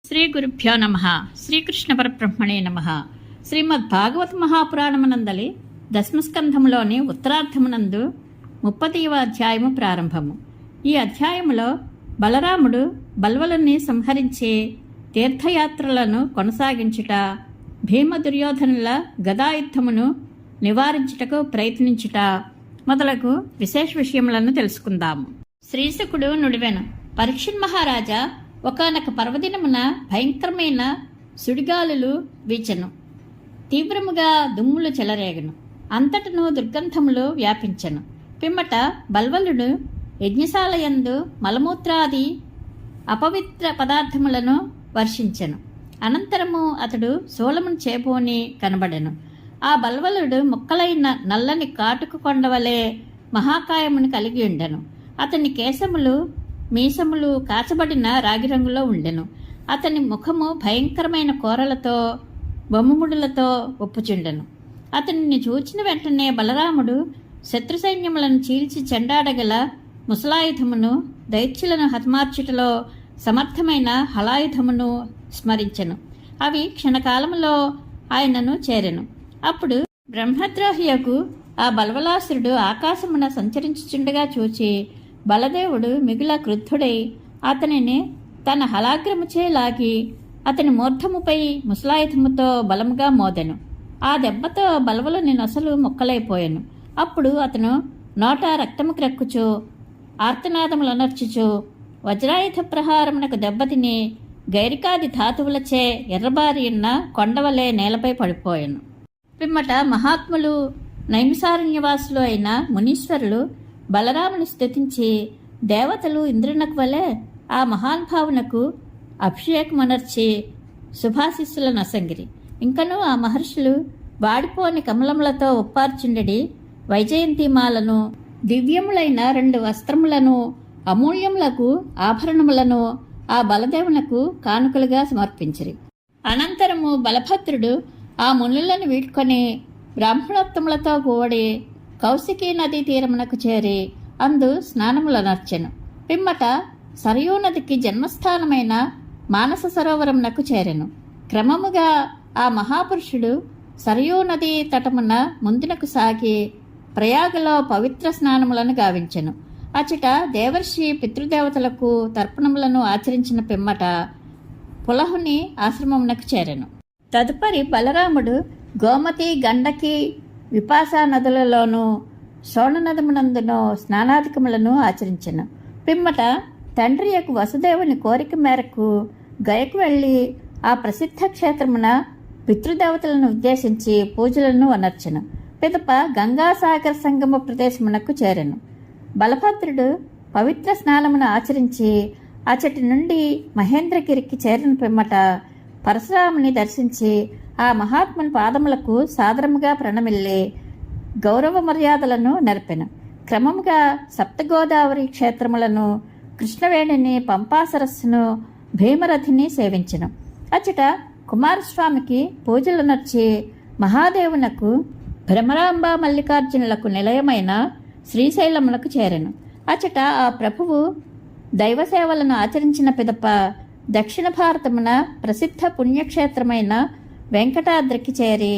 శ్రీ గురుభ్యో నమ. శ్రీకృష్ణ పరబ్రహ్మణే నమ. శ్రీమద్ భాగవత మహాపురాణమునందలి దశమస్కంధములోని ఉత్తరార్థమునందు 30వ అధ్యాయము ప్రారంభము. ఈ అధ్యాయములో బలరాముడు బల్వలుని సంహరించే తీర్థయాత్రలను కొనసాగించుట, భీమ దుర్యోధనుల గదాయుద్ధమును నివారించుటకు ప్రయత్నించుట మొదలగు విశేష విషయములను తెలుసుకుందాము. శ్రీశుకుడు నుడివెను. పరీక్షిత్ మహారాజా ఒకానొక పర్వదినమున భయంకరమైన సుడిగాలులు వీచెను. తీవ్రముగా దుమ్ములు చెలరేగను. అంతటను దుర్గంధములు వ్యాపించెను. పిమ్మట బల్వలుడు యజ్ఞశాలయందు మలమూత్రాది అపవిత్ర పదార్థములను వర్షించెను. అనంతరము అతడు శూలమును చేబూని కనబడెను. ఆ బల్వలుడు ముక్కలైన నల్లని కాటుకు కొండవలే మహాకాయమును కలిగి ఉండెను. అతని కేశములు మీసములు కాచబడిన రాగి రంగులో ఉండెను. అతని ముఖము భయంకరమైన కోరలతో బొమ్మముడులతో ఒప్పుచుండెను. అతనిని చూచిన వెంటనే బలరాముడు శత్రు సైన్యములను చీల్చి చెండాడగల ముసలాయుధమును, దైత్యులను హతమార్చుటలో సమర్థమైన హలాయుధమును స్మరించెను. అవి క్షణకాలములో ఆయనను చేరెను. అప్పుడు బ్రహ్మద్రోహియకు ఆ బల్వలాసురుడు ఆకాశమున సంచరించుచుండగా చూచి బలదేవుడు మిగుల క్రుద్ధుడై అతనిని తన హలాగ్రముచే లాగి అతని మూర్ధముపై ముసలాయుధముతో బలముగా మోదెను. ఆ దెబ్బతో బల్వలుని నొసలు ముక్కలైపోయెను. అప్పుడు అతను నోట రక్తము క్రక్కుచు ఆర్తనాదములనర్చుచు వజ్రాయుధ ప్రహారమునకు దెబ్బతిని గైరికాది ధాతువులచే ఎర్రబారి ఉన్న కొండవలే నేలపై పడిపోయెను. పిమ్మట మహాత్ములు నైమిసారణ్యవాసులు అయిన మునీశ్వరులు బలరాముని స్తుతించి దేవతలు ఇంద్రునకు వలె ఆ మహానుభావునకు అభిషేకమనర్చి శుభాశిస్సుల నసంగిరి. ఇంకనూ ఆ మహర్షులు వాడిపోని కమలములతో ఉప్పార్చుండెడి వైజయంతిమాలను, దివ్యములైన 2 వస్త్రములను, అమూల్యములకు ఆభరణములను ఆ బలదేవునకు కానుకలుగా సమర్పించిరి. అనంతరము బలభద్రుడు ఆ మునులను వీడ్కొని బ్రాహ్మణోత్తములతో కూడి కౌశికీ నదీ తీరమునకు చేరి అందు స్నానములనర్చెను. పిమ్మట సరయూ నదికి జన్మస్థానమైన మానస సరోవరమునకు చేరెను. క్రమముగా ఆ మహాపురుషుడు సరయూ నదీ తటమున ముందునకు సాగి ప్రయాగలో పవిత్ర స్నానములను గావించెను. అచట దేవర్షి పితృదేవతలకు తర్పణములను ఆచరించిన పిమ్మట పులహుని ఆశ్రమమునకు చేరెను. తదుపరి బలరాముడు గోమతి, గండకి, విపాసా నదులలోనూ శోణనదమునందునో స్నానాధికములను ఆచరించెను. పిమ్మట తండ్రి యొక్క వసుదేవుని కోరిక మేరకు గయకు వెళ్ళి ఆ ప్రసిద్ధ క్షేత్రమున పితృదేవతలను ఉద్దేశించి పూజలను అనర్చెను. పిదప గంగాసాగర సంగమ ప్రదేశమునకు చేరెను. బలభద్రుడు పవిత్ర స్నానమును ఆచరించి అచటి నుండి మహేంద్రగిరికి చేరిన పిమ్మట పరశురాముని దర్శించి ఆ మహాత్ముని పాదములకు సాదరముగా ప్రణమిల్లి గౌరవ మర్యాదలను నెరపెను. క్రమముగా సప్తగోదావరి క్షేత్రములను, కృష్ణవేణిని, పంపా సరస్సును, భీమరథిని సేవించెను. అచట కుమారస్వామికి పూజలు నర్చి మహాదేవునకు భ్రమరాంబ మల్లికార్జునులకు నిలయమైన శ్రీశైలమునకు చేరెను. అచట ఆ ప్రభువు దైవసేవలను ఆచరించిన పిదప దక్షిణ భారతమున ప్రసిద్ధ పుణ్యక్షేత్రమైన వెంకటాద్రికి చేరి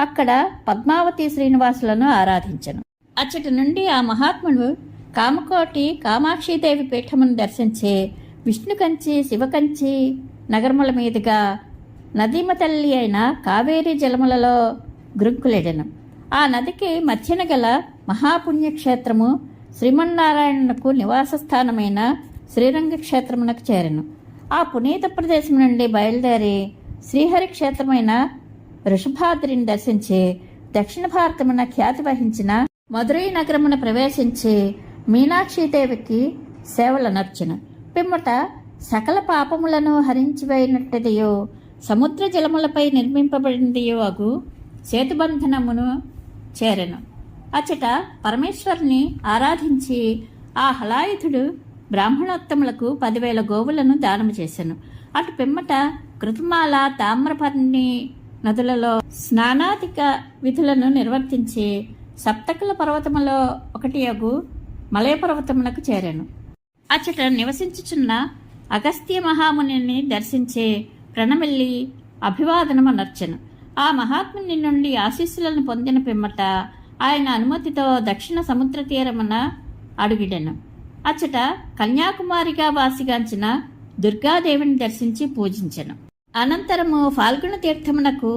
అక్కడ పద్మావతి శ్రీనివాసులను ఆరాధించెను. అచ్చటి నుండి ఆ మహాత్ముడు కామకోటి కామాక్షీదేవి పీఠమును దర్శించి విష్ణుకంచి, శివకంచి నగరముల మీదుగా నదీమ తల్లి అయిన కావేరీ జలములలో గృంకులెడెను. ఆ నదికి మధ్యన గల మహాపుణ్యక్షేత్రము శ్రీమన్నారాయణునకు నివాస స్థానమైన శ్రీరంగ క్షేత్రమునకు చేరెను. ఆ పునీత ప్రదేశం నుండి బయలుదేరి శ్రీహరి క్షేత్రమైన వృషభాద్రిని దర్శించి దక్షిణ భారతమున ఖ్యాతి వహించిన మధురై నగరమున ప్రవేశించి మీనాక్షీదేవికి సేవలనర్చెను. పిమ్మట సకల పాపములను హరించివేయినట్టుదియో సముద్ర జలములపై నిర్మింపబడినదియో అగు సేతుబంధనమును చేరెను. అచట పరమేశ్వరుని ఆరాధించి ఆ హలాయుధుడు బ్రాహ్మణోత్తములకు 10,000 గోవులను దానము చేశాను. అటు పిమ్మట కృతమాల, తామ్రపర్ణి నదులలో స్నానాధిక విధులను నిర్వర్తించి సప్తకుల పర్వతములో ఒకటి అగు మలయ పర్వతమునకు చేరాను. అచట నివసించుచున్న అగస్త్య మహామునిని దర్శించే ప్రణమిల్లి అభివాదనమనర్చెను. ఆ మహాత్ముని నుండి ఆశీస్సులను పొందిన పిమ్మట ఆయన అనుమతితో దక్షిణ సముద్ర తీరమున అడుగిడెను. అచ్చట కన్యాకుమారిగా వాసిగాంచిన దుర్గాదేవిని దర్శించి పూజించెను. అనంతరము ఫాల్గుణ తీర్థమునకు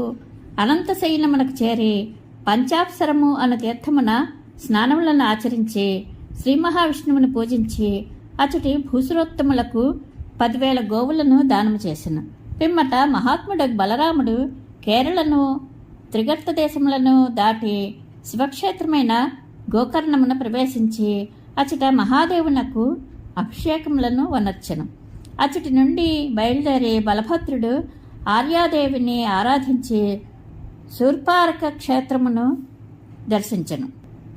అనంతశయనమునకు చేరి పంచాప్సరము అను తీర్థమున స్నానములను ఆచరించి శ్రీ మహావిష్ణువుని పూజించి అచ్చటి భూసురోత్తములకు 10,000 గోవులను దానము చేసెను. పిమ్మట మహాత్ముడు బలరాముడు కేరళను త్రిగర్త దేశములను దాటి శివక్షేత్రమైన గోకర్ణమున ప్రవేశించి అచ్చట మహాదేవునకు అభిషేకములను వనర్చెను. అచ్చటి నుండి బయలుదేరి బలభద్రుడు ఆర్యాదేవిని ఆరాధించి శూర్పారక క్షేత్రమును దర్శించెను.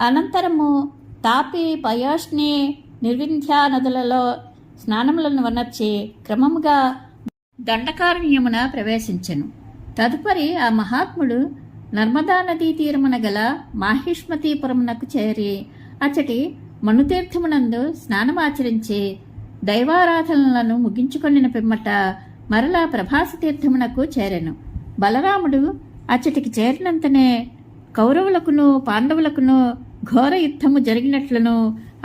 అనంతరము తాపి, పయోష్ణి, నిర్వింధ్యా నదులలో స్నానములను వనర్చి క్రమముగా దండకారణ్యమున ప్రవేశించెను. తదుపరి ఆ మహాత్ముడు నర్మదా నదీ తీరమున గల మాహిష్మతీపురమునకు చేరి అచ్చటి మనుతీర్థమునందు స్నానమాచరించి దైవారాధనలను ముగించుకొనిన పిమ్మట మరలా ప్రభాస తీర్థమునకు చేరెను. బలరాముడు అచ్చటికి చేరినంతనే కౌరవులకును పాండవులకును ఘోర యుద్ధము జరిగినట్లును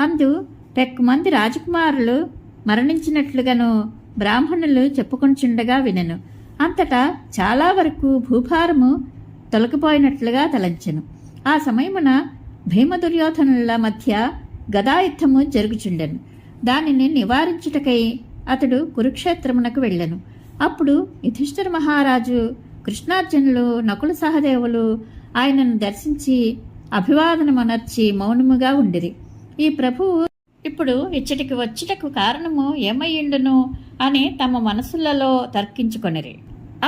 అందు పెక్కుమంది రాజకుమారులు మరణించినట్లుగాను బ్రాహ్మణులు చెప్పుకొనిచుండగా వినెను. అంతటా చాలా వరకు భూభారము తొలగిపోయినట్లుగా తలంచెను. ఆ సమయమున భీమదుర్యోధనుల మధ్య గదాయుద్ధము జరుగుచుండెను. దానిని నివారించుటకై అతడు కురుక్షేత్రమునకు వెళ్ళెను. అప్పుడు యుధిష్ఠిర మహారాజు, కృష్ణార్జునులు, నకుల సహదేవులు ఆయనను దర్శించి అభివాదనమనర్చి మౌనముగా ఉండిరి. ఈ ప్రభువు ఇప్పుడు ఇచ్చటికి వచ్చుటకు కారణము ఏమయ్యుండును అని తమ మనసులలో తర్కించుకొనిరి.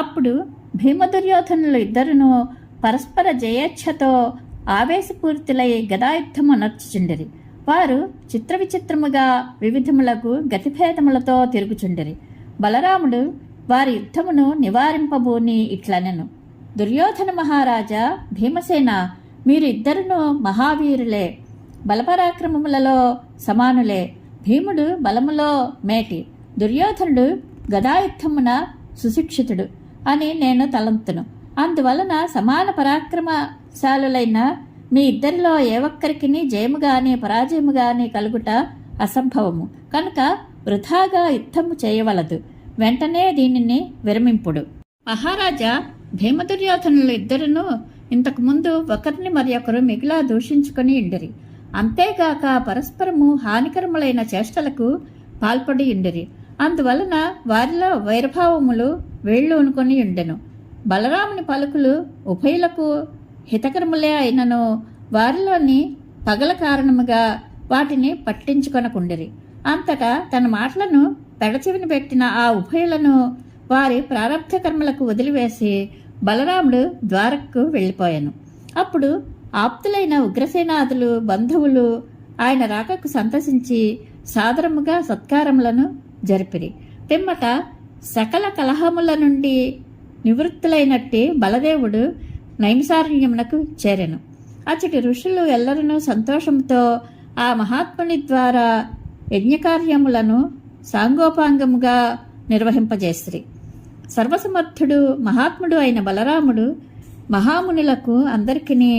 అప్పుడు భీమదుర్యోధనులు ఇద్దరును పరస్పర జయేచ్ఛతో ఆవేశపూరితులై గదాయుద్ధము నర్చుచుండిరి. వారు చిత్ర విచిత్రముగా వివిధములకు గతిభేదములతో తిరుగుచుండిరి. బలరాముడు వారి యుద్ధమును నివారింపబూని ఇట్లనెను: దుర్యోధన మహారాజా, భీమసేన, మీరు ఇద్దరును మహావీరులే, బలపరాక్రమములలో సమానులే. భీముడు బలములో మేటి, దుర్యోధనుడు గదాయుద్ధమున సుశిక్షితుడు అని నేను తలంతును. అందువలన సమాన పరాక్రమశాలులైన మీ ఇద్దరిలో ఏ ఒక్కరికి జయము గాని పరాజయము గాని కలుగుట అసంభవము. కనుక వృథాగా యుద్ధము చేయవలదు. వెంటనే దీనిని విరమింపుడు. మహారాజా, భీమదుర్యోధనులు ఇద్దరును ఇంతకు ముందు ఒకరిని మరి ఒకరు మిగిలా దూషించుకొని ఇండిరి. అంతేగాక పరస్పరము హానికరములైన చేష్టలకు పాల్పడి ఇండిరి. అందువలన వారిలో వైరభావములు వేళ్ళూనుకొని ఉండెను. బలరాముని పలుకులు ఉభయులకు హితకరములే అయినను వారిలోని పగల కారణముగా వాటిని పట్టించుకొనకుండిరి. అంతటా తన మాటలను పెడచెవిని పెట్టిన ఆ ఉభయులను వారి ప్రారబ్ధ కర్మలకు వదిలివేసి బలరాముడు ద్వారకకు వెళ్ళిపోయాను. అప్పుడు ఆప్తులైన ఉగ్రసేనాదులు, బంధువులు ఆయన రాకకు సంతసించి సాదరముగా సత్కారములను జరిపిరి. పిమ్మట సకల కలహముల నుండి నివృత్తులైనట్టి బలదేవుడు నైమిసారణ్యమునకు చేరెను. అచ్చటి ఋషులు ఎల్లరూ సంతోషంతో ఆ మహాత్ముని ద్వారా యజ్ఞకార్యములను సాంగోపాంగముగా నిర్వహింపజేసిరి. సర్వసమర్థుడు మహాత్ముడు అయిన బలరాముడు మహామునులకు అందరికీ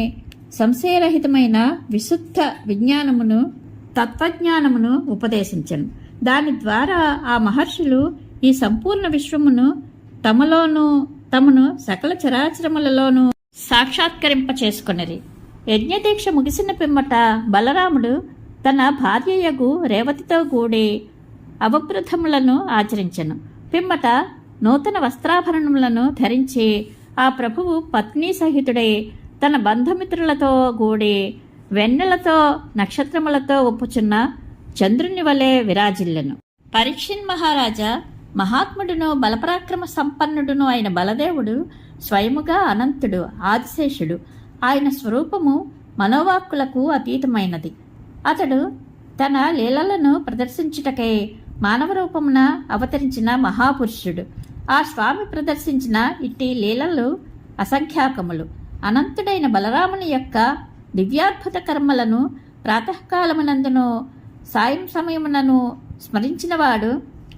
సంశయరహితమైన విశుద్ధ విజ్ఞానమును, తత్వజ్ఞానమును ఉపదేశించను. దాని ద్వారా ఆ మహర్షులు ఈ సంపూర్ణ విశ్వమును తమలోనూ తమను సకల చరాచరములలోనూ సాక్షాత్కరింప చేసుకొనిరి. యజ్ఞదీక్ష ముగిసిన పిమ్మట బలరాముడు తన భార్యయగు రేవతితో కూడి అవబృధములను ఆచరించెను. పిమ్మట నూతన వస్త్రాభరణములను ధరించి ఆ ప్రభువు పత్నీ సహితుడై తన బంధుమిత్రులతో కూడి వెన్నెలతో నక్షత్రములతో ఒప్పుచున్న చంద్రుని వలె విరాజిల్లెను. పరీక్షిన్ మహారాజా, మహాత్ముడును బలపరాక్రమ సంపన్నుడును అయిన బలదేవుడు స్వయముగా అనంతుడు, ఆదిశేషుడు. ఆయన స్వరూపము మనోవాక్కులకు అతీతమైనది. అతడు తన లీలలను ప్రదర్శించుటకై మానవ రూపమున అవతరించిన మహాపురుషుడు. ఆ స్వామి ప్రదర్శించిన ఇట్టి లీలలు అసంఖ్యాకములు. అనంతుడైన బలరాముని యొక్క దివ్యాద్భుత కర్మలను ప్రాతకాలమునందును సాయం సమయమునను స్మరించినవాడు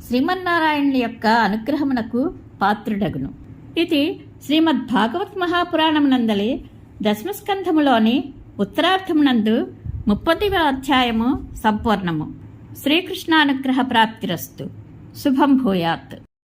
శ్రీమన్నారాయణుని యొక్క అనుగ్రహమునకు పాత్రుడగును. ఇది శ్రీమద్భాగవత్ మహాపురాణమునందలి దశమస్కంధములోని ఉత్తరార్థమునందు 30వ అధ్యాయము సంపూర్ణము. శ్రీకృష్ణానుగ్రహ ప్రాప్తిరస్తు. శుభం భూయాత్.